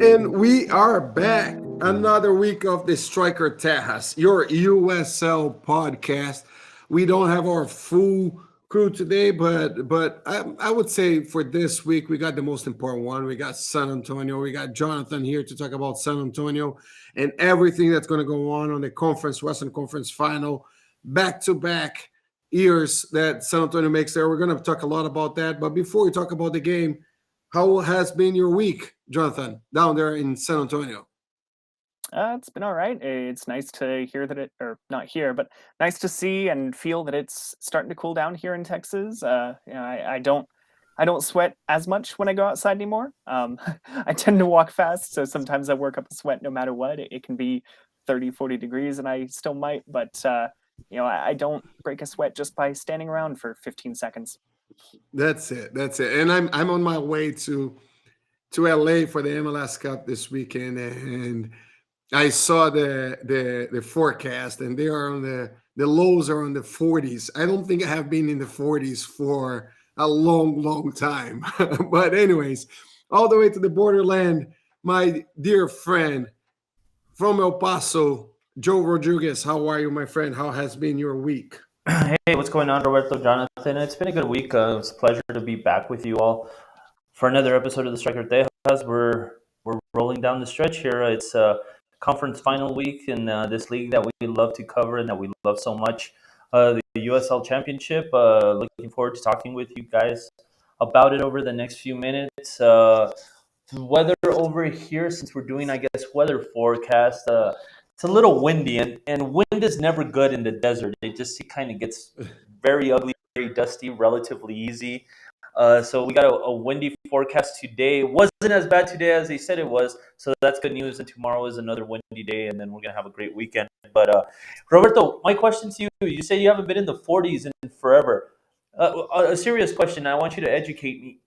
And we are back. Another week of the Striker Tejas, your USL podcast. We don't have our full crew today, but I would say for this week we got the most important one. We got San Antonio. We got Jonathan here to talk about San Antonio and everything that's going to go on the conference, Western Conference final, back-to-back years that San Antonio makes there. We're going to talk a lot about that. But before we talk about the game, how has been your week, Jonathan, down there in San Antonio? It's been all right. It's nice to hear that or not hear, but nice to see and feel that it's starting to cool down here in Texas. I don't sweat as much when I go outside anymore. I tend to walk fast, so sometimes I work up a sweat no matter what. It can be 30, 40 degrees, and I still might, but I don't break a sweat just by standing around for 15 seconds. That's it. That's it. And I'm on my way to LA for the MLS Cup this weekend, and I saw the forecast, and they are on the lows are on the 40s. I don't think I have been in the 40s for a long time. But anyways, all the way to the borderland, my dear friend from El Paso, Joe Rodriguez. How are you, my friend? How has been your week? Hey, what's going on, Roberto, Jonathan? It's been a good week. It's a pleasure to be back with you all for another episode of the Striker Tejas. We're rolling down the stretch here. It's a conference final week in this league that we love to cover and that we love so much, the USL Championship. Looking forward to talking with you guys about it over the next few minutes. The weather over here, since we're doing, I guess, weather forecast, it's a little windy, and wind is never good in the desert. It kind of gets very ugly, very dusty, relatively easy. So we got a windy forecast today. It wasn't as bad today as they said it was, so that's good news. And tomorrow is another windy day, and then we're going to have a great weekend. But Roberto, my question to you, you say you haven't been in the 40s in forever. A serious question, I want you to educate me.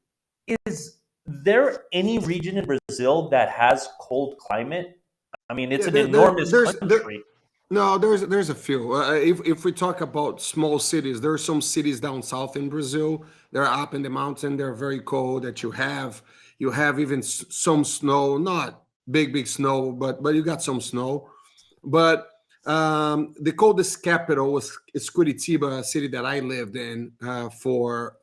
Is there any region in Brazil that has cold climate? I mean, it's Yeah, an enormous there country. no, there's a few. If we talk about small cities, there are some cities down south in Brazil. They're up in the mountain. They're very cold. That you have even some snow, not big snow, but you got some snow. But the coldest capital is Curitiba, a city that I lived in for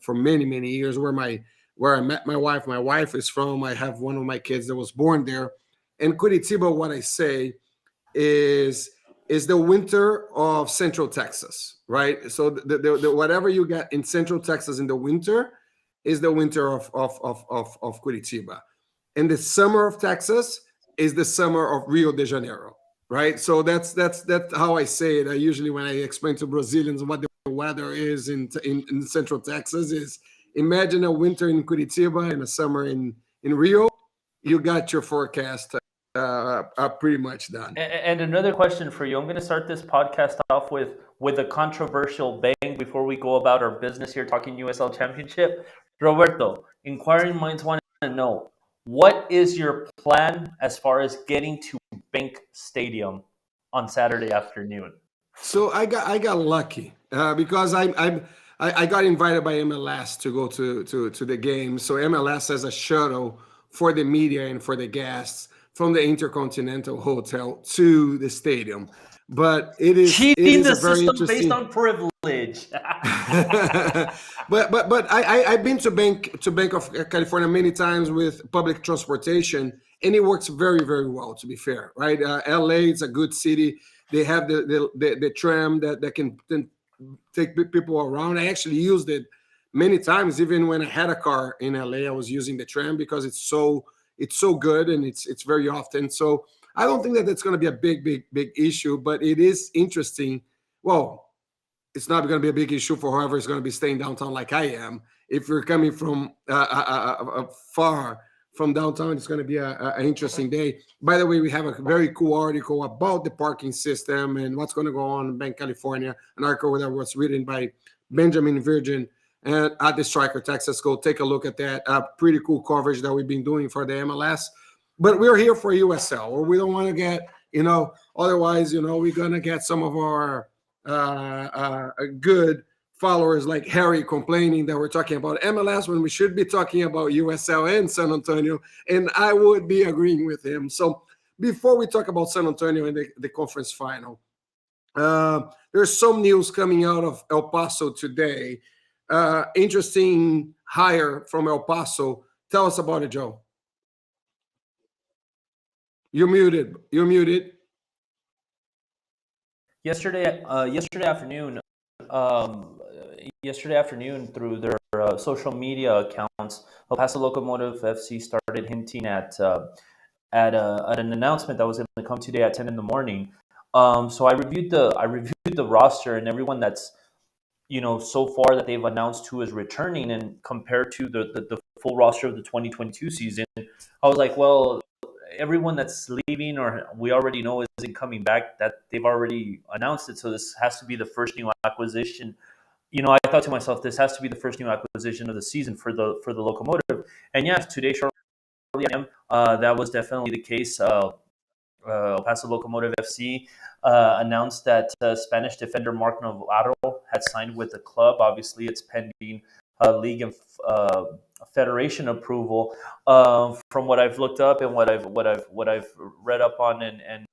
many years, where I met my wife. My wife is from. I have one of my kids that was born there. And Curitiba, what I say is is the winter of Central Texas, right? So the whatever you get in Central Texas in the winter is the winter of Curitiba, and the summer of Texas is the summer of Rio de Janeiro, right? So that's how I say it. I usually, when I explain to Brazilians what the weather is in Central Texas, is imagine a winter in Curitiba and a summer in Rio. You got your forecast pretty much done. And another question for you. I'm going to start this podcast off with a controversial bang before we go about our business here talking USL Championship. Roberto, inquiring minds want to know, what is your plan as far as getting to Bank Stadium on Saturday afternoon? So I got lucky because I got invited by MLS to go to the game. So MLS has a shuttle for the media and for the guests from the Intercontinental Hotel to the stadium. But it Cheating is the a very system based interesting. on privilege. But I've been to Bank of California many times with public transportation, and it works very well. To be fair, right? LA is a good city. They have the tram that can then take people around. I actually used it many times, even when I had a car in LA. I was using the tram because it's so good, and it's very often. So I don't think that that's going to be a big issue, but it is interesting. Well, it's not going to be a big issue for whoever is going to be staying downtown like I am. If you're coming from far from downtown, it's going to be an interesting day. By the way, we have a very cool article about the parking system and what's going to go on in Bank, California, an article that was written by Benjamin Virgin and at the Striker Texas. Go take a look at that. Pretty cool coverage that we've been doing for the MLS. But we're here for USL, or we don't want to get, otherwise, we're going to get some of our good followers like Harry complaining that we're talking about MLS when we should be talking about USL and San Antonio, and I would be agreeing with him. So before we talk about San Antonio in the conference final, there's some news coming out of El Paso today. Interesting hire from El Paso. Tell us about it, Joe. You're muted. You're muted. Yesterday afternoon, through their social media accounts, Paso Locomotive FC started hinting at an announcement that was going to come today at 10 in the morning. So I reviewed the roster and everyone that's so far that they've announced who is returning, and compared to the full roster of the 2022 season, I was like, well, everyone that's leaving or we already know isn't coming back, that they've already announced it. So this has to be the first new acquisition. I thought to myself, this has to be the first new acquisition of the season for the Locomotive. And yes, today, shortly that was definitely the case. Paso Locomotive FC announced that Spanish defender Mark Navarro had signed with the club. Obviously, it's pending league and federation approval. From what I've looked up and what I've read up on and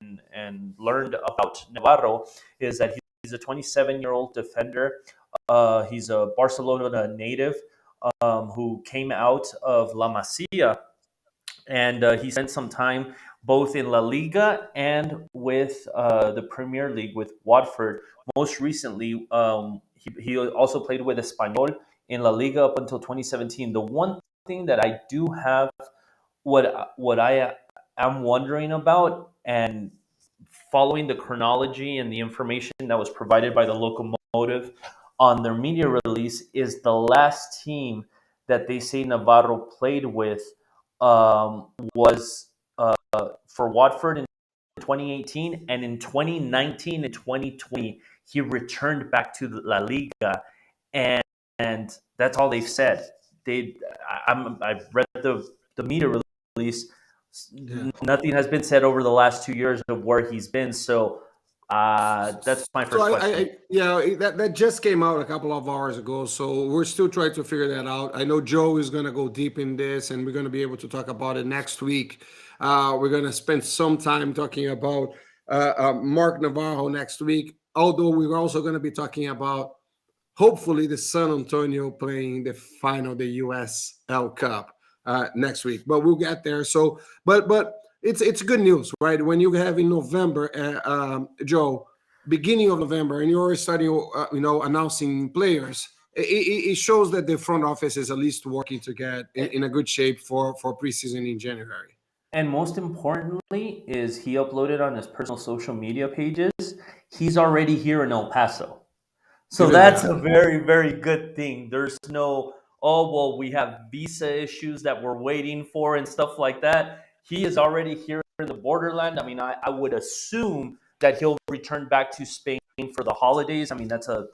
learned about Navarro, is that he's a 27-year-old defender. He's a Barcelona native who came out of La Masia, and he spent some time both in La Liga and with the Premier League with Watford. Most recently, he also played with Espanyol in La Liga up until 2017. The one thing that I do have, what I am wondering about, and following the chronology and the information that was provided by the Locomotive on their media release, is the last team that they say Navarro played with was for Watford in 2018, and in 2019 and 2020 he returned back to La Liga, and that's all they've said. I've read the media release. Yeah. Nothing has been said over the last 2 years of where he's been. So that's my first question. That just came out a couple of hours ago, so we're still trying to figure that out. I know Joe is going to go deep in this, and we're going to be able to talk about it next week. We're going to spend some time talking about Mark Navarro next week, although we're also going to be talking about, hopefully, the San Antonio playing the final of the USL Cup next week. But we'll get there. So, but it's good news, right? When you have in November, Joe, beginning of November, and you're already starting, announcing players, it shows that the front office is at least working to get in a good shape for preseason in January. And most importantly is he uploaded on his personal social media pages, he's already here in El Paso. So that's a very, very good thing. There's no, we have visa issues that we're waiting for and stuff like that. He is already here in the borderland. I mean, I would assume that he'll return back to Spain for the holidays. I mean, that's a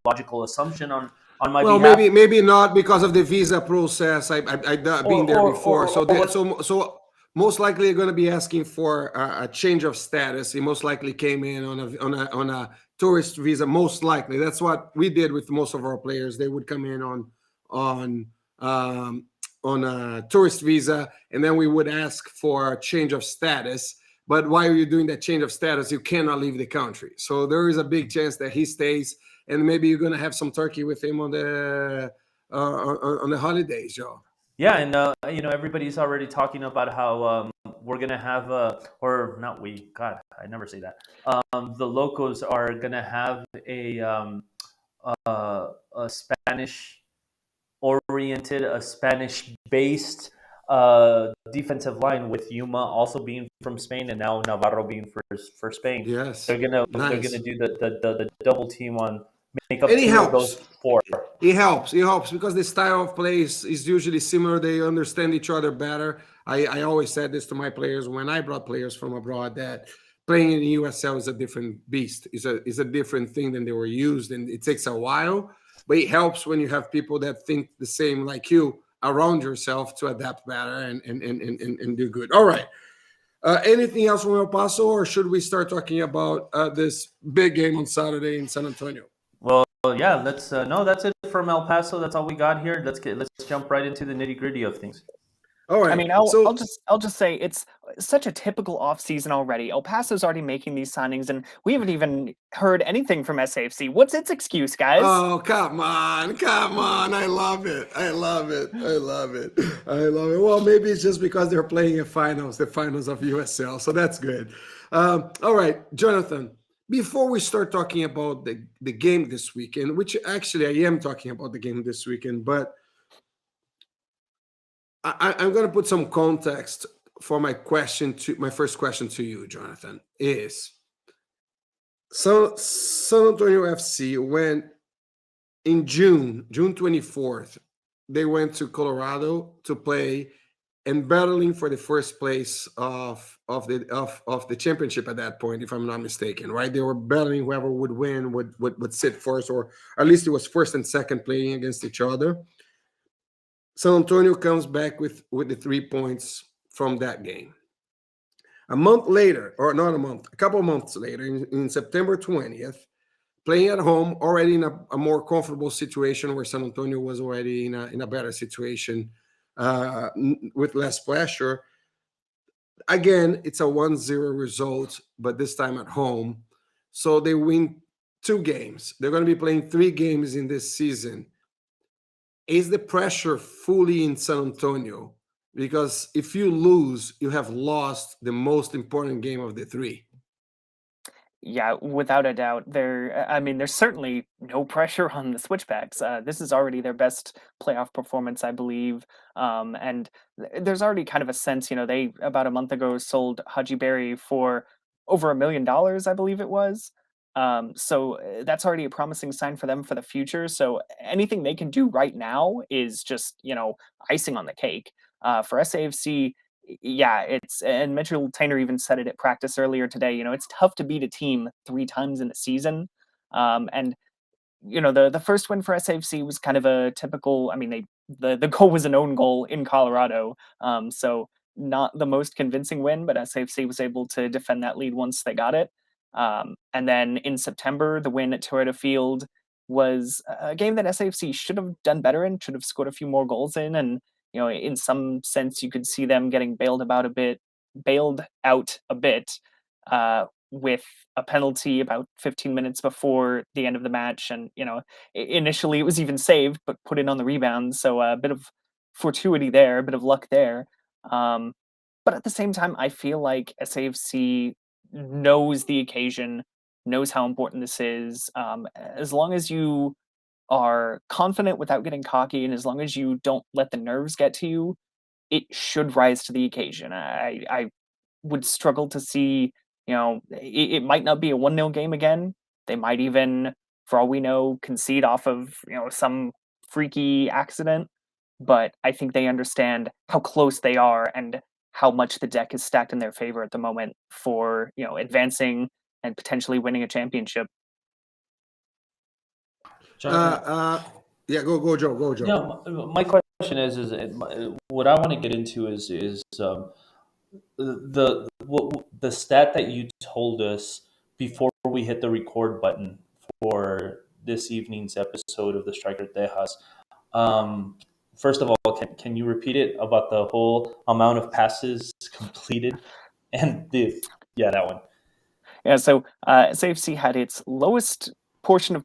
logical assumption on my behalf. Well, maybe not because of the visa process. I've been there before. So most likely they're going to be asking for a change of status. He most likely came in on a tourist visa. Most likely, that's what we did with most of our players. They would come in on a tourist visa, and then we would ask for a change of status. But while you're doing that change of status, you cannot leave the country. So there is a big chance that he stays, and maybe you're going to have some turkey with him on the holidays, Joe. Yeah, and everybody's already talking about how we're gonna have or not we. God, I never say that. The Locos are gonna have a Spanish-oriented, a Spanish-based defensive line, with Yuma also being from Spain and now Navarro being for Spain. Yes, they're gonna do the double team on. Make up and he helps. Those four. He helps because the style of play is usually similar. They understand each other better. I always said this to my players when I brought players from abroad, that playing in the USL is a different beast. It's a different thing than they were used, and it takes a while. But it helps when you have people that think the same like you around yourself to adapt better and do good. All right. Anything else from El Paso, or should we start talking about this big game on Saturday in San Antonio? Well, yeah, let's no, that's it from El Paso. That's all we got here. Let's jump right into the nitty gritty of things. All I right. mean, I'll So I'll just I'll just say it's such a typical off season already. El Paso's already making these signings, and we haven't even heard anything from SAFC. What's its excuse, guys? oh, come on, come on. I love it. I love it. I love it. I love it. Well, maybe it's just because they're playing the finals of USL. So that's good. All right, Jonathan, before we start talking about the game this weekend, which actually I am talking about the game this weekend, but I'm going to put some context for my first question to you, Jonathan, is San Antonio FC went in June 24th, they went to Colorado to play and battling for the first place of the championship at that point, if I'm not mistaken, right? They were battling whoever would win would sit first, or at least it was first and second playing against each other. San Antonio comes back with the 3 points from that game. A month later, or not a month, a couple of months later, in September 20th, playing at home, already in a more comfortable situation where San Antonio was already in a better situation with less pressure. Again, it's a 1-0 result, but this time at home. So they win 2 games. They're going to be playing 3 games in this season. Is the pressure fully in San Antonio? Because if you lose, you have lost the most important game of the 3. Yeah, without a doubt. I mean, there's certainly no pressure on the Switchbacks. This is already their best playoff performance, I believe. And there's already kind of a sense, they about a month ago sold Haji Berry for over $1 million, I believe it was. So that's already a promising sign for them for the future. So anything they can do right now is just, icing on the cake. For SAFC, yeah, and Mitchell Tainer even said it at practice earlier today. It's tough to beat a team 3 times in a season. And the first win for SAFC was kind of a typical. I mean, the goal was an own goal in Colorado, so not the most convincing win, but SAFC was able to defend that lead once they got it. And then in September, the win at Toyota Field was a game that SAFC should have done better in, should have scored a few more goals in, and in some sense, you could see them getting bailed out a bit, with a penalty about 15 minutes before the end of the match. And, initially it was even saved, but put in on the rebound. So a bit of fortuity there, a bit of luck there. But at the same time, I feel like SAFC knows the occasion, knows how important this is. As long as you are confident without getting cocky, and as long as you don't let the nerves get to you, it should rise to the occasion. I would struggle to see, it might not be a 1-0 game again. They might even, for all we know, concede off of, some freaky accident. But I think they understand how close they are and how much the deck is stacked in their favor at the moment for, advancing and potentially winning a championship. Jonathan, Yeah, go, Joe. Go, Joe. my question is what I want to get into is the stat that you told us before we hit the record button for this evening's episode of the Striker Tejas. First of all, can you repeat it about the whole amount of passes completed and that one? Yeah, so SAFC had its lowest portion of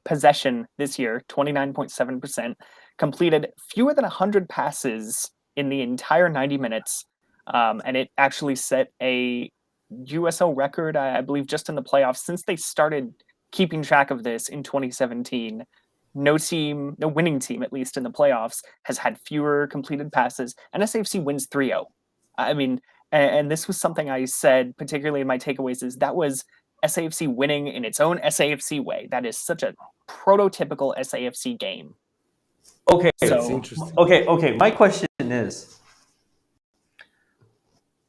possession this year, 29.7%, completed fewer than 100 passes in the entire 90 minutes, and it actually set a USL record, I believe, just in the playoffs. Since they started keeping track of this in 2017, no winning team, at least in the playoffs, has had fewer completed passes, and SAFC wins 3-0. I mean, and this was something I said, particularly in my takeaways, is that was SAFC winning in its own SAFC way. That is such a prototypical SAFC game. Okay. That's So interesting. Okay. My question is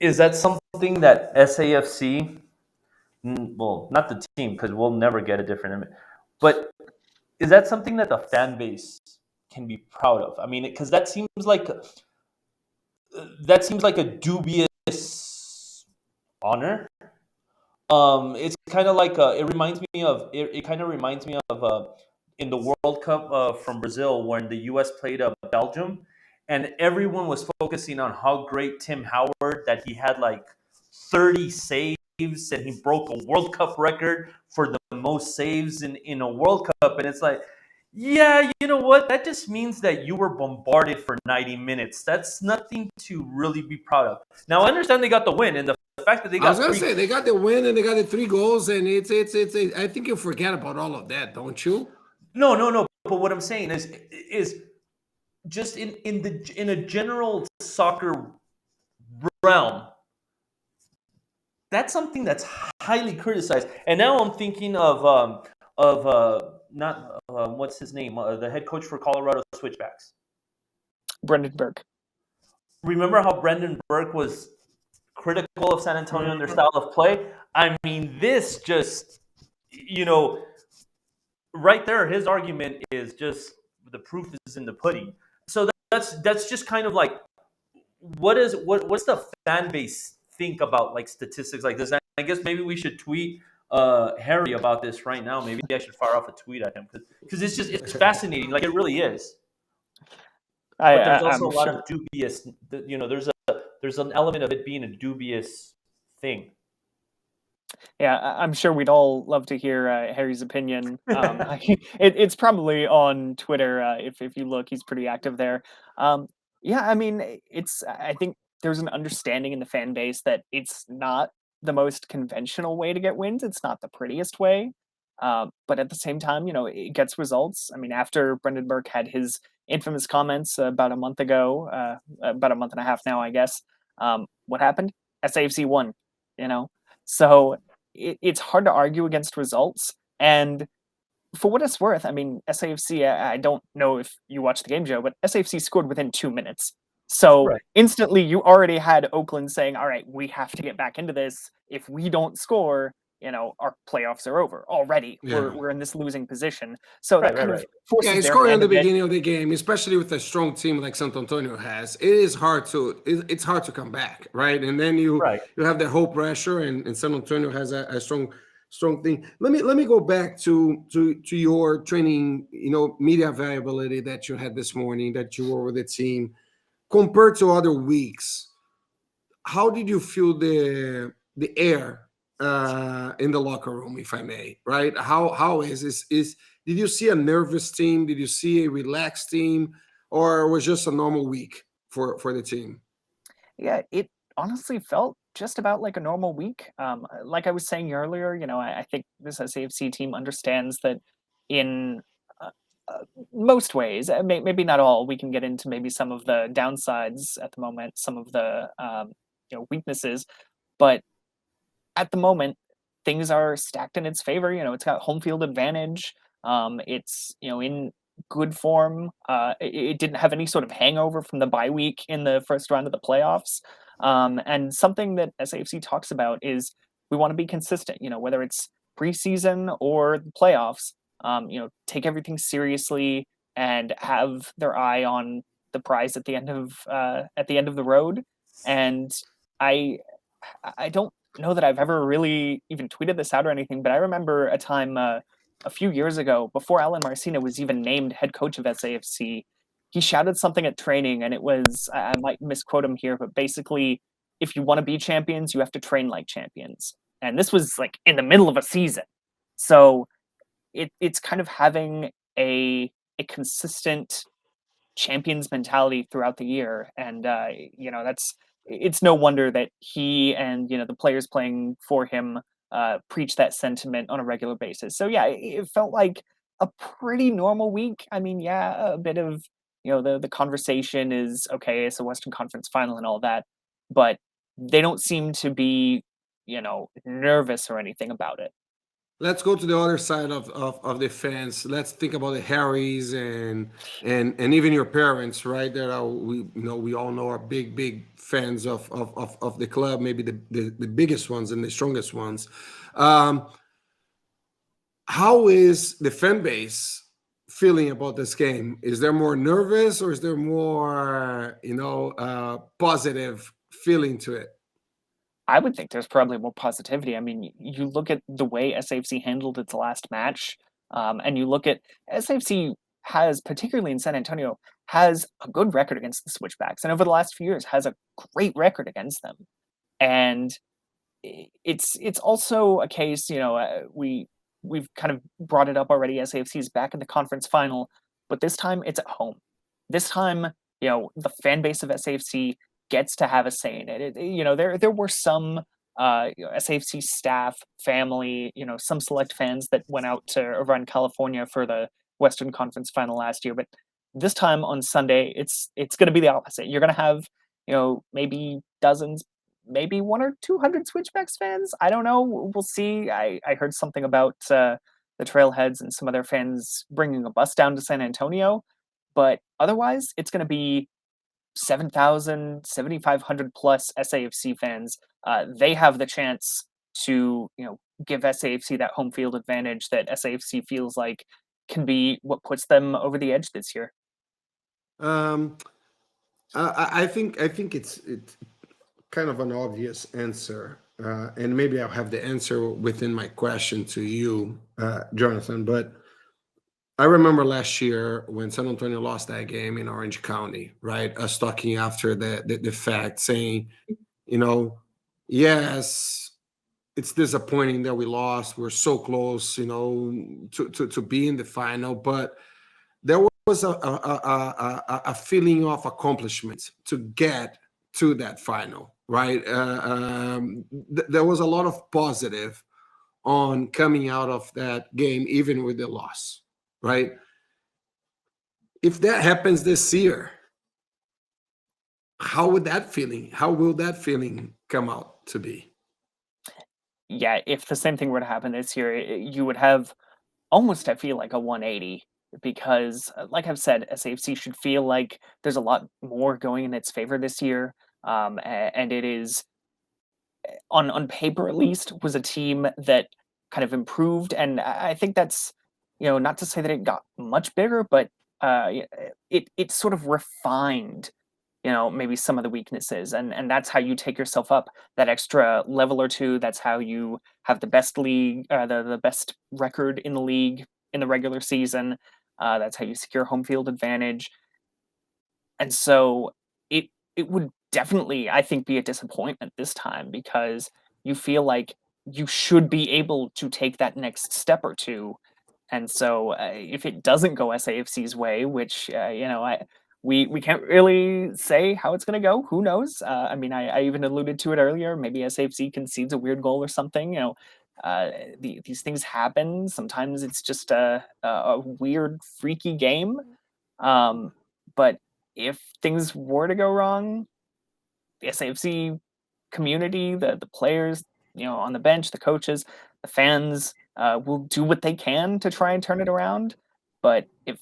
that something that SAFC, well, not the team, because we'll never get a different, but is that something that the fan base can be proud of? I mean, because that seems like a dubious honor, It's kind of like it reminds me of it kind of reminds me of in the World Cup from Brazil when the U.S. played Belgium, and everyone was focusing on how great Tim Howard, that he had like 30 saves and he broke a World Cup record for the most saves in a World Cup, and it's like. Yeah, you know what? That just means that you were bombarded for 90 minutes. That's nothing to really be proud of. Now, I understand they got the win, and the fact that they I was got gonna three. say they got the win and they got the 3 goals, and it's I think you forget about all of that, don't you? No, no, no. But what I'm saying is just in a general soccer realm, that's something that's highly criticized. And now I'm thinking of not what's his name, the head coach for Colorado Switchbacks. Brendan Burke. Remember how Brendan Burke was critical of San Antonio and their style of play? I mean, this just, you know, right there, his argument is just the proof is in the pudding. So that's just kind of like what's the fan base think about like statistics like this? I guess maybe we should tweet Harry about this right now. Maybe I should fire off a tweet at him because it's fascinating. Like it really is. But there's also I'm a lot sure. of dubious. You know, there's an element of it being a dubious thing. Yeah, I'm sure we'd all love to hear Harry's opinion. It's probably on Twitter. If you look, he's pretty active there. Yeah, I mean, I think there's an understanding in the fan base that it's not the most conventional way to get wins. It's not the prettiest way. But at the same time, it gets results. I mean, after Brendan Burke had his infamous comments about a month ago, about a month and a half now, I guess. What happened? SAFC won. You know, so it's hard to argue against results. And for what it's worth, I mean, SAFC, I don't know if you watched the game, Joe, but SAFC scored within 2 minutes. So Right. instantly, you already had Oakland saying, all right, we have to get back into this. If we don't score, our playoffs are over already. Yeah. We're in this losing position. So that kind of Yeah, forces it's their scoring hand at a the bit. beginning of the game, especially with a strong team like Santo Antonio has. It is hard to it's hard to come back, right? And then Right. you have the whole pressure, and San Antonio has a strong thing. Let me go back to your training, media availability that you had this morning, that you were with the team compared to other weeks. How did you feel the air in the locker room, if I may? Right? How is this? Did you see a nervous team? Did you see a relaxed team, or was just a normal week for the team? Yeah, it honestly felt just about like a normal week. Like I was saying earlier, I think this SAFC team understands that in uh, most ways, maybe not all, we can get into maybe some of the downsides at the moment, some of the weaknesses, but at the moment, things are stacked in its favor. It's got home field advantage. It's in good form. It didn't have any sort of hangover from the bye week in the first round of the playoffs. And something that SAFC talks about is we want to be consistent. Whether it's preseason or the playoffs. Take everything seriously and have their eye on the prize at the end of the road. And I I don't know that I've ever really even tweeted this out or anything, but I remember a time a few years ago, before Alen Marcina was even named head coach of SAFC, he shouted something at training, and it was, I might misquote him here, but basically, if you want to be champions, you have to train like champions. And this was like in the middle of a season. So it's kind of having a consistent champions mentality throughout the year, and it's no wonder that he and the players playing for him preach that sentiment on a regular basis. So yeah, it felt like a pretty normal week. I mean, yeah, a bit of the conversation is okay. It's a Western Conference final and all that, but they don't seem to be nervous or anything about it. Let's go to the other side of the fence. Let's think about the Harrys and even your parents, right? That are we all know are big fans of the club, maybe the biggest ones and the strongest ones. How is the fan base feeling about this game? Is there more nervous, or is there more positive feeling to it? I would think there's probably more positivity. I mean, you look at the way SAFC handled its last match, and you look at SAFC has, particularly in San Antonio, has a good record against the Switchbacks, and over the last few years has a great record against them. And it's also a case, we've kind of brought it up already. SAFC is back in the conference final, but this time it's at home. This time, the fan base of SAFC gets to have a say in it. There were some SAFC staff, family, some select fans that went out to around California for the Western Conference final last year, but this time on Sunday, it's going to be the opposite. You're going to have, maybe dozens, maybe 100 or 200 Switchbacks fans. I don't know. We'll see. I heard something about the Trailheads and some of their fans bringing a bus down to San Antonio, but otherwise, it's going to be 7,000, 7,500 plus SAFC fans. They have the chance to, give SAFC that home field advantage that SAFC feels like can be what puts them over the edge this year. I think it's kind of an obvious answer, and maybe I'll have the answer within my question to you, Jonathan. But I remember last year when San Antonio lost that game in Orange County, right? Us talking after the fact, saying, yes, it's disappointing that we lost. We're so close, to be in the final, but there was a feeling of accomplishment to get to that final, right? There was a lot of positive on coming out of that game, even with the loss, right? If that happens this year, how will that feeling come out to be? Yeah, if the same thing were to happen this year, you would have almost, I feel like, a 180, because, like I've said, SAFC should feel like there's a lot more going in its favor this year, and it is, on paper at least, was a team that kind of improved, and I think that's, not to say that it got much bigger, but it sort of refined, maybe some of the weaknesses, and that's how you take yourself up that extra level or two. That's how you have the best league, the best record in the league in the regular season. That's how you secure home field advantage. And so it would definitely, I think, be a disappointment this time, because you feel like you should be able to take that next step or two. And so if it doesn't go SAFC's way, which we can't really say how it's going to go. Who knows? I mean, I even alluded to it earlier. Maybe SAFC concedes a weird goal or something. These things happen. Sometimes it's just a weird, freaky game. But if things were to go wrong, the SAFC community, the players, on the bench, the coaches, the fans will do what they can to try and turn it around. But if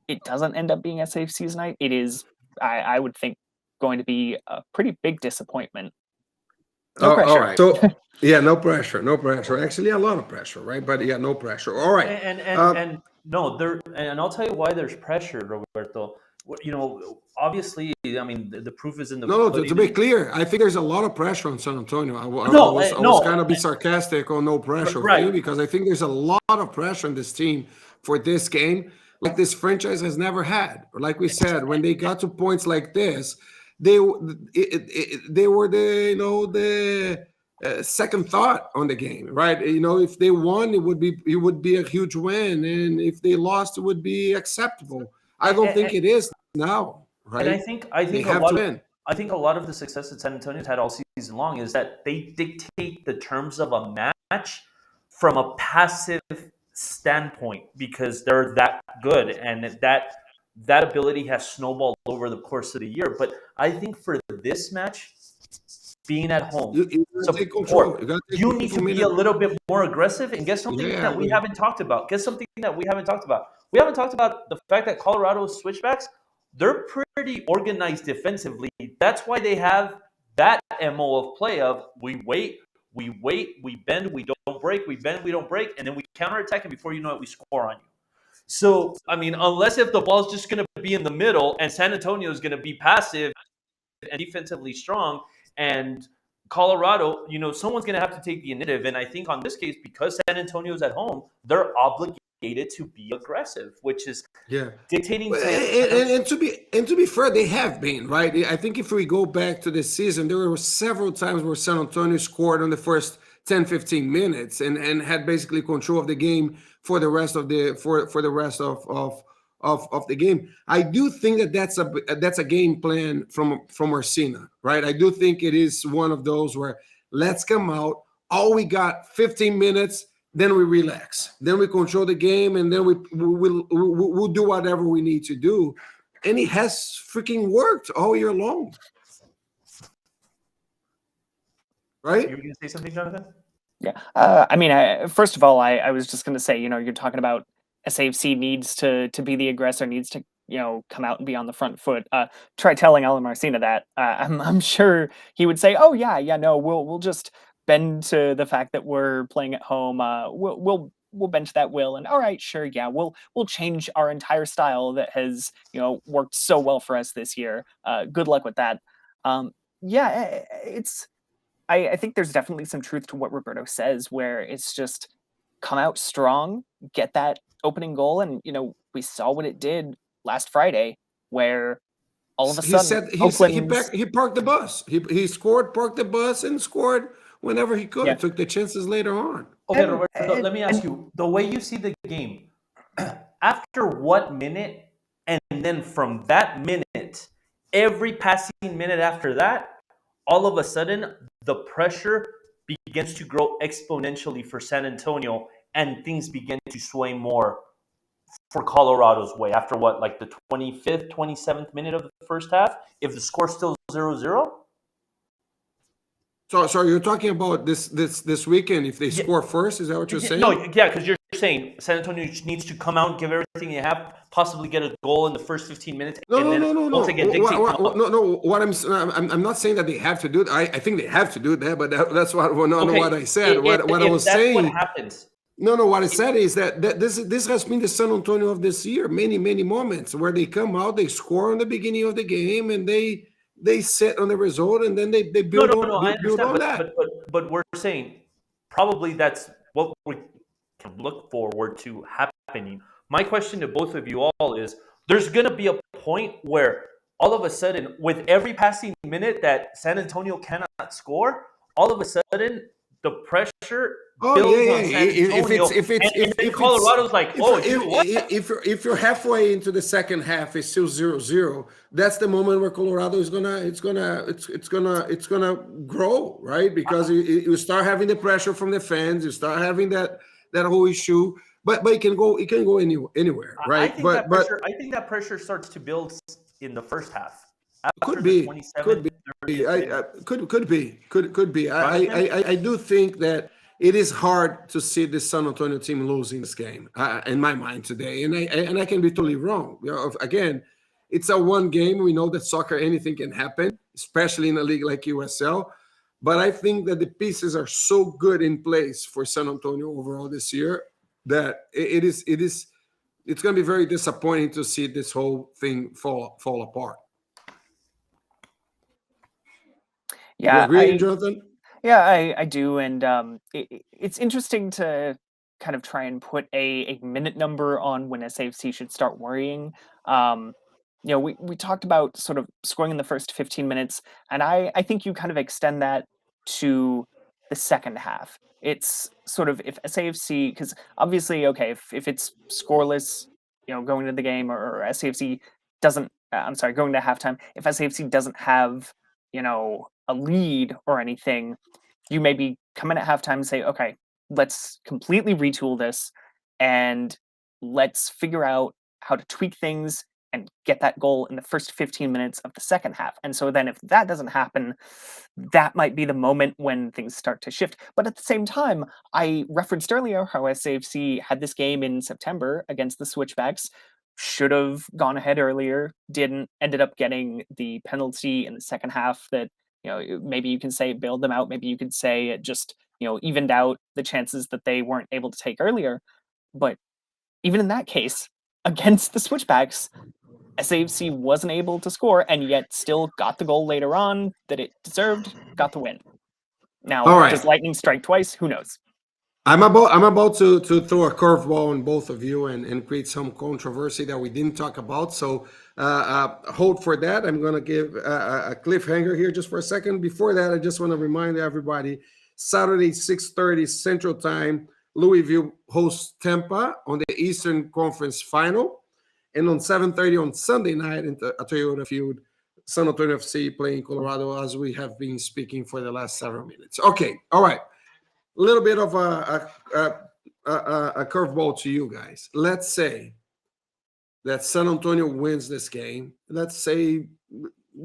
it doesn't end up being SAFC's night, it is, I would think, going to be a pretty big disappointment. No pressure. All right. So yeah, no pressure. Actually, a lot of pressure, right? But yeah, no pressure. All right. And no, and I'll tell you why there's pressure, Roberto. Obviously, I mean, the proof is in the. No, to be clear, I think there's a lot of pressure on San Antonio. I was kind of be sarcastic on no pressure, right? Because I think there's a lot of pressure on this team for this game, like this franchise has never had. Like we said, when they got to points like this, they were the second thought on the game, right? If they won, it would be a huge win, and if they lost, it would be acceptable. I don't think it is now, right? And I think I think a lot of the success that San Antonio's had all season long is that they dictate the terms of a match from a passive standpoint, because they're that good, and that ability has snowballed over the course of the year. But I think for this match, being at home, you need to be a little bit more aggressive. And guess something that we haven't talked about. We haven't talked about the fact that Colorado Switchbacks, they're pretty organized defensively. That's why they have that MO of play of we wait, we bend, we don't break, we bend, we don't break, and then we counterattack, and before you know it, we score on you. So, I mean, unless if the ball's just going to be in the middle and San Antonio is going to be passive and defensively strong, and Colorado, someone's going to have to take the initiative. And I think on this case, because San Antonio's at home, they're obligated to be aggressive, which is dictating and to be fair, they have been, right? I think if we go back to this season, there were several times where San Antonio scored on the first 10, 15 minutes and had basically control of the game for the rest of the the game. I do think that that's a game plan from Marcina, right? I do think it is one of those where let's come out, all we got 15 minutes, then we relax, then we control the game, and then we'll do whatever we need to do. And it has freaking worked all year long. Right? You were going to say something, Jonathan? Yeah. I mean, first of all, I was just going to say, you're talking about SAFC needs to be the aggressor, needs to come out and be on the front foot. Try telling Alen Marcina that. I'm sure he would say, "Oh yeah, no, we'll just bend to the fact that we're playing at home. We'll bend to that will, and all right, sure, yeah, we'll change our entire style that has worked so well for us this year. Good luck with that." Yeah, it's. I think there's definitely some truth to what Roberto says, where it's just come out strong, get that opening goal, and we saw what it did last Friday, where all of a sudden he parked the bus. He scored, parked the bus, and scored whenever he could. Took the chances later on. Okay, Roberto, let me ask you, the way you see the game, after what minute, and then from that minute, every passing minute after that, all of a sudden, the pressure begins to grow exponentially for San Antonio, and things begin to sway more for Colorado's way after what, like the 25th, 27th minute of the first half, if the score's still 0-0? So you're talking about this weekend, if they score first, is that what you're saying? No, yeah, because you're saying San Antonio needs to come out, give everything they have, possibly get a goal in the first 15 minutes. No. What I'm not saying that they have to do it. I think they have to do that, but that's what I said. What I was saying. What happens. No. What I said is that this has been the San Antonio of this year. Many moments where they come out, they score in the beginning of the game, and they sit on the result, and then they build on that. But we're saying probably that's what we can look forward to happening. My question to both of you all is: there's going to be a point where all of a sudden, with every passing minute that San Antonio cannot score, all of a sudden the pressure builds on San Antonio. If Colorado's like, if you're halfway into the second half, it's still 0-0. That's the moment where Colorado is gonna grow, right? Because you start having the pressure from the fans, you start having that whole issue. But it can go anywhere, right? I think that pressure starts to build in the first half. Could be. I do think that it is hard to see the San Antonio team losing this game in my mind today, and I can be totally wrong. Again, it's a one game. We know that soccer, anything can happen, especially in a league like USL. But I think that the pieces are so good in place for San Antonio overall this year that it's going to be very disappointing to see this whole thing fall apart. Yeah, you agree, Jonathan? Yeah, I do, and it's interesting to kind of try and put a minute number on when SAFC should start worrying. We talked about sort of scoring in the first 15 minutes, and I think you kind of extend that to the second half. It's sort of if SAFC, because obviously, okay, if it's scoreless, going into the game, or SAFC doesn't, going to halftime, if SAFC doesn't have, a lead or anything, you maybe come in at halftime and say, okay, let's completely retool this and let's figure out how to tweak things and get that goal in the first 15 minutes of the second half. And so then if that doesn't happen, that might be the moment when things start to shift. But at the same time, I referenced earlier how SAFC had this game in September against the Switchbacks, should have gone ahead earlier, didn't, ended up getting the penalty in the second half that, maybe you can say it bailed them out, maybe you could say it just, evened out the chances that they weren't able to take earlier. But even in that case, against the Switchbacks, SAFC wasn't able to score and yet still got the goal later on that it deserved, got the win. Now, All right. does lightning strike twice? Who knows? I'm about to throw a curveball on both of you and create some controversy that we didn't talk about. So hold for that. I'm going to give a cliffhanger here just for a second. Before that, I just want to remind everybody, Saturday, 6:30 Central Time, Louisville hosts Tampa on the Eastern Conference Final. And on 7:30 on Sunday night in a Toyota Field, San Antonio FC playing Colorado, as we have been speaking for the last several minutes. Okay, all right. A little bit of a curveball to you guys. Let's say that San Antonio wins this game. Let's say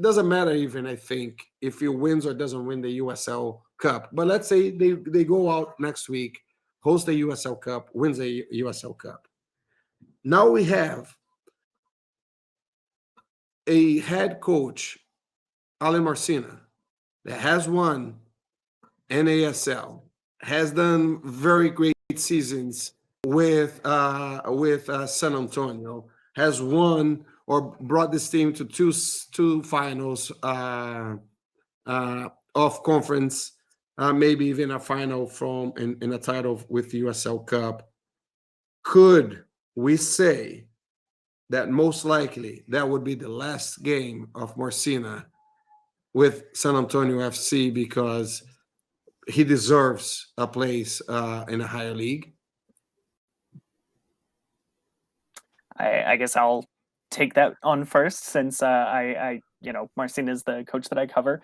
doesn't matter even, I think, if he wins or doesn't win the USL Cup. But let's say they go out next week, host the USL Cup, wins the USL Cup. Now we have a head coach, Alen Marcina, that has won NASL, has done very great seasons with San Antonio, has won or brought this team to two finals of conference, maybe even a final from in a title with the USL Cup. Could we say that most likely that would be the last game of Marcina with San Antonio FC because he deserves a place in a higher league? I guess I'll take that on first since Marcin is the coach that I cover.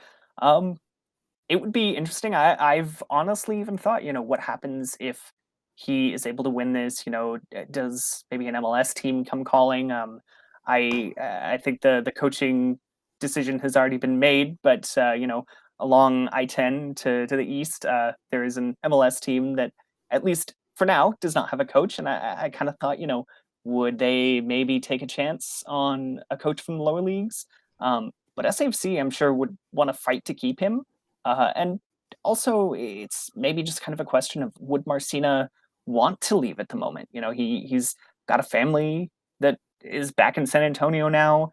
It would be interesting. I've honestly even thought, what happens if he is able to win this? Does maybe an MLS team come calling? I think the coaching decision has already been made, but along I-10 to the east, there is an MLS team that, at least for now, does not have a coach, and I kind of thought, would they maybe take a chance on a coach from the lower leagues? But SAFC, I'm sure, would want to fight to keep him. And also, it's maybe just kind of a question of, would Marcina want to leave at the moment? He's got a family that is back in San Antonio now.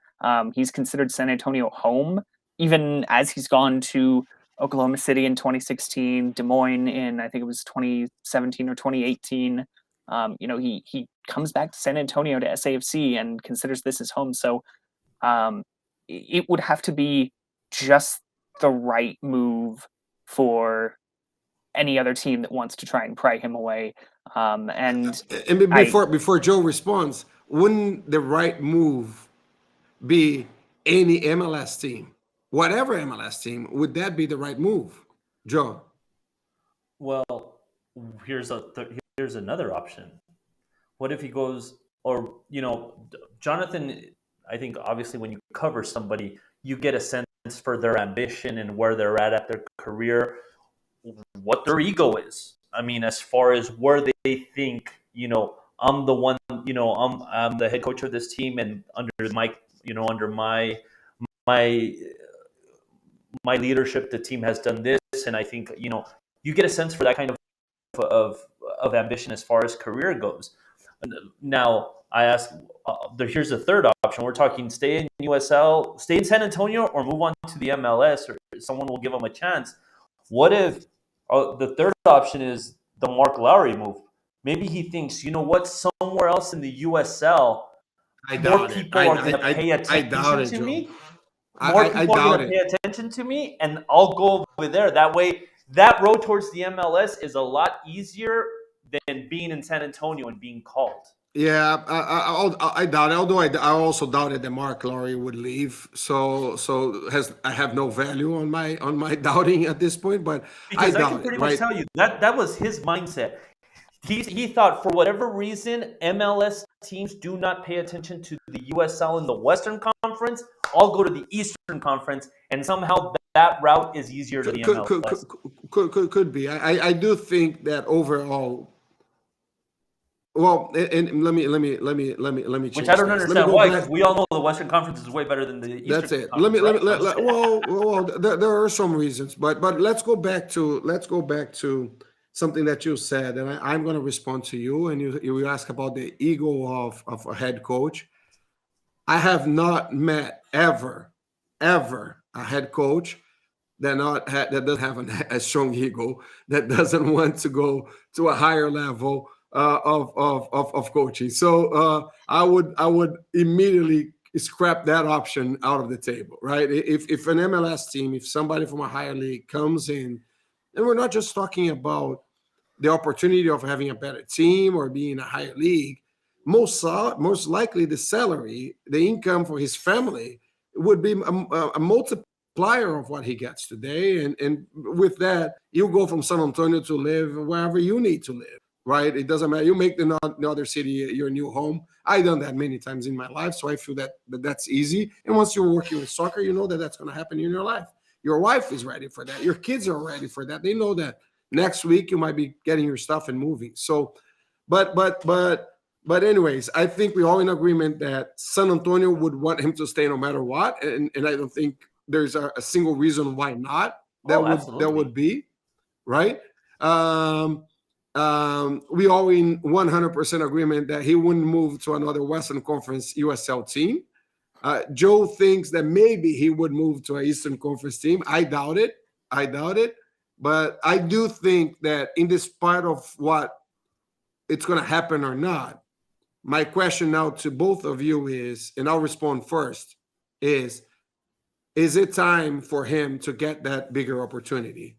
He's considered San Antonio home, even as he's gone to Oklahoma City in 2016, Des Moines in, I think it was 2017 or 2018. He comes back to San Antonio to SAFC and considers this his home. So it would have to be just the right move for any other team that wants to try and pry him away. And before Joe responds, wouldn't the right move be any MLS team, whatever MLS team? Would that be the right move, Joe? Well, here's another option. What if he goes, or Jonathan? I think obviously when you cover somebody, you get a sense for their ambition and where they're at their career, what their ego is. I mean, as far as where they think, I'm the one, I'm the head coach of this team, and under my leadership, the team has done this, and I think you get a sense for that kind of ambition as far as career goes. Now, I ask, here's a third option. We're talking stay in USL, stay in San Antonio, or move on to the MLS, or someone will give them a chance. What if the third option is the Mark Lowry move? Maybe he thinks, somewhere else in the USL, more people are going to pay attention to me. More people are going to pay attention to me, and I'll go over there. That way, that road towards the MLS is a lot easier than being in San Antonio and being called. Yeah, I doubt it. Although I also doubted that Mark Lowry would leave. So I have no value on my doubting at this point. But because I can pretty much tell you that was his mindset. He thought, for whatever reason, MLS teams do not pay attention to the USL in the Western Conference. I'll go to the Eastern Conference, and somehow that route is easier to the MLS. Could be. I do think that overall. Well, and let me change. Which I don't understand why, because we all know the Western Conference is way better than the Eastern. That's it. Conference. Well, there are some reasons, but let's go back to something that you said, and I'm going to respond to you. And you ask about the ego of a head coach. I have not met ever a head coach that doesn't have a strong ego, that doesn't want to go to a higher level of coaching. So I would immediately scrap that option out of the table, right? If an MLS team, if somebody from a higher league comes in, and we're not just talking about the opportunity of having a better team or being in a higher league, most likely the salary, the income for his family would be a multiplier of what he gets today. And with that, you go from San Antonio to live wherever you need to live, right? It doesn't matter. You make the other city your new home. I've done that many times in my life, so I feel that's easy. And once you're working with soccer, you know that that's going to happen in your life. Your wife is ready for that. Your kids are ready for that. They know that next week you might be getting your stuff and moving. So, but anyways, I think we're all in agreement that San Antonio would want him to stay no matter what, and I don't think there's a single reason why not. That would be right. We all in 100% agreement that he wouldn't move to another Western Conference USL team. Joe thinks that maybe he would move to an Eastern Conference team. I doubt it. But I do think that in despite of what it's going to happen or not, my question now to both of you is, and I'll respond first, is it time for him to get that bigger opportunity?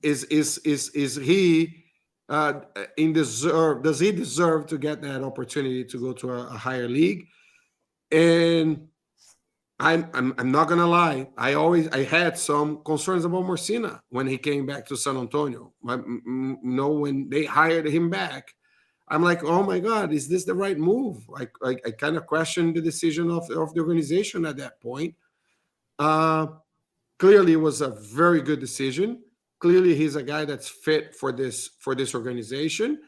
Is he does he deserve to get that opportunity to go to a higher league? And I'm not gonna lie, I had some concerns about Marcina when he came back to San Antonio. When they hired him back, I'm like, oh my God, is this the right move? I kind of questioned the decision of the organization at that point. Clearly, it was a very good decision. Clearly, he's a guy that's fit for this organization,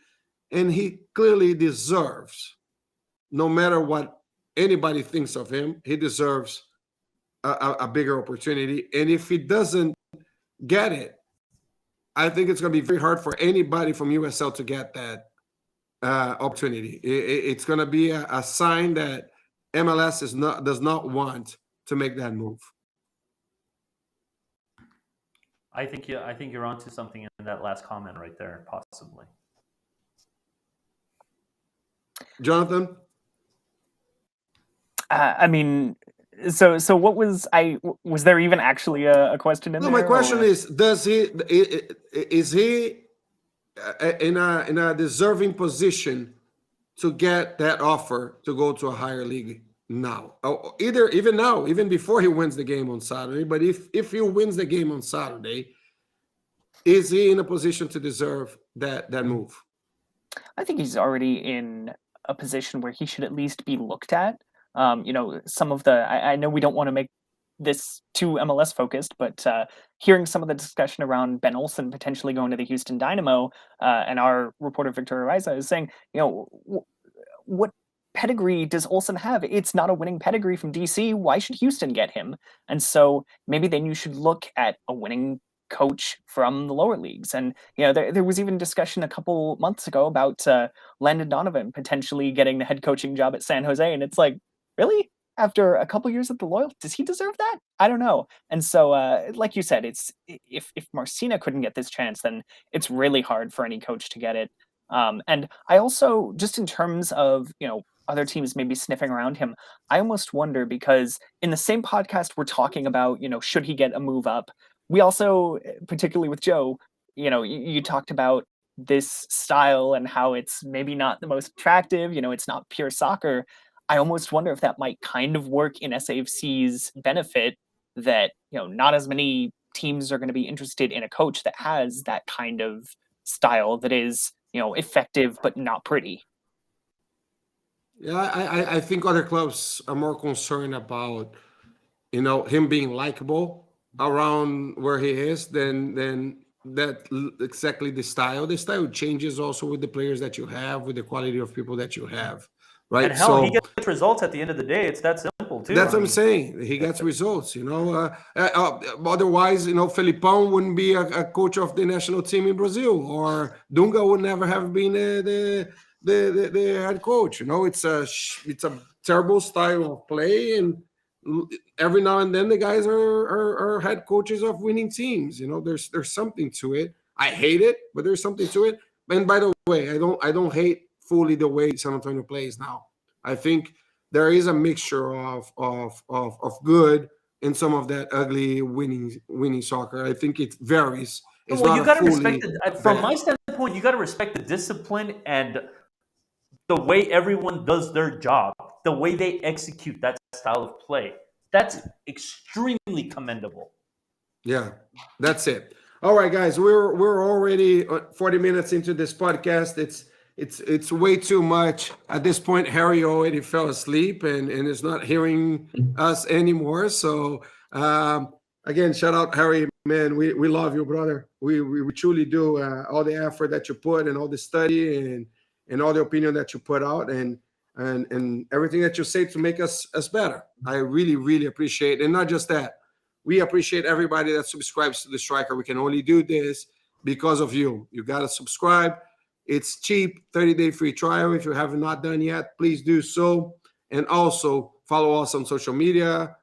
and he clearly deserves, no matter what anybody thinks of him, he deserves a bigger opportunity. And if he doesn't get it, I think it's going to be very hard for anybody from USL to get that opportunity. It's going to be a sign that MLS does not want to make that move. I think you're onto something in that last comment right there, possibly. Jonathan? I mean, so what was there even actually a question in there? No, my question is he in a deserving position to get that offer to go to a higher league now? Even before he wins the game on Saturday, but if he wins the game on Saturday, is he in a position to deserve that move? I think he's already in a position where he should at least be looked at. Some of I know we don't want to make this too MLS focused, but hearing some of the discussion around Ben Olsen potentially going to the Houston Dynamo, and our reporter Victor Ariza is saying, what pedigree does Olsen have? It's not a winning pedigree from DC. Why should Houston get him? And so maybe then you should look at a winning coach from the lower leagues. And there was even discussion a couple months ago about Landon Donovan potentially getting the head coaching job at San Jose, and it's like, really? After a couple years at the Loyal, does he deserve that? I don't know. And so, like you said, it's if Marcina couldn't get this chance, then it's really hard for any coach to get it. And I also, just in terms of other teams maybe sniffing around him, I almost wonder, because in the same podcast we're talking about should he get a move up, we also, particularly with Joe, you talked about this style and how it's maybe not the most attractive. It's not pure soccer. I almost wonder if that might kind of work in SAFC's benefit, that not as many teams are going to be interested in a coach that has that kind of style that is effective but not pretty. Yeah, I think other clubs are more concerned about him being likable around where he is than that exactly the style. The style changes also with the players that you have, with the quality of people that you have. Right. And hell, he gets results at the end of the day. It's that simple, too. That's what I'm saying. He gets results, Otherwise, Felipão wouldn't be a coach of the national team in Brazil, or Dunga would never have been the head coach. It's a terrible style of play, and every now and then the guys are head coaches of winning teams. You know, there's something to it. I hate it, but there's something to it. And by the way, I don't hate fully the way San Antonio plays now. I think there is a mixture of good and some of that ugly winning soccer. I think it varies. It's Well, not you a got to fully respect it. From bad. my standpoint, you got to respect the discipline and the way everyone does their job, the way they execute that style of play. That's extremely commendable. Yeah, that's it. All right, guys, we're already 40 minutes into this podcast. It's way too much at this point. Harry already fell asleep and is not hearing us anymore. So again, shout out Harry, man. We love you, brother. We truly do. All the effort that you put and all the study and all the opinion that you put out and everything that you say to make us better. I really, really appreciate it. And not just that. We appreciate everybody that subscribes to the Striker. We can only do this because of you. You got to subscribe. It's cheap, 30-day free trial. If you have not done yet, please do so. And also follow us on social media.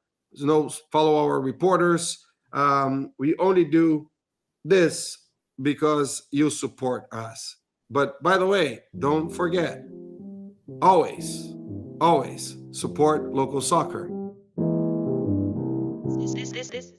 Follow our reporters. We only do this because you support us. But by the way, don't forget, always support local soccer. This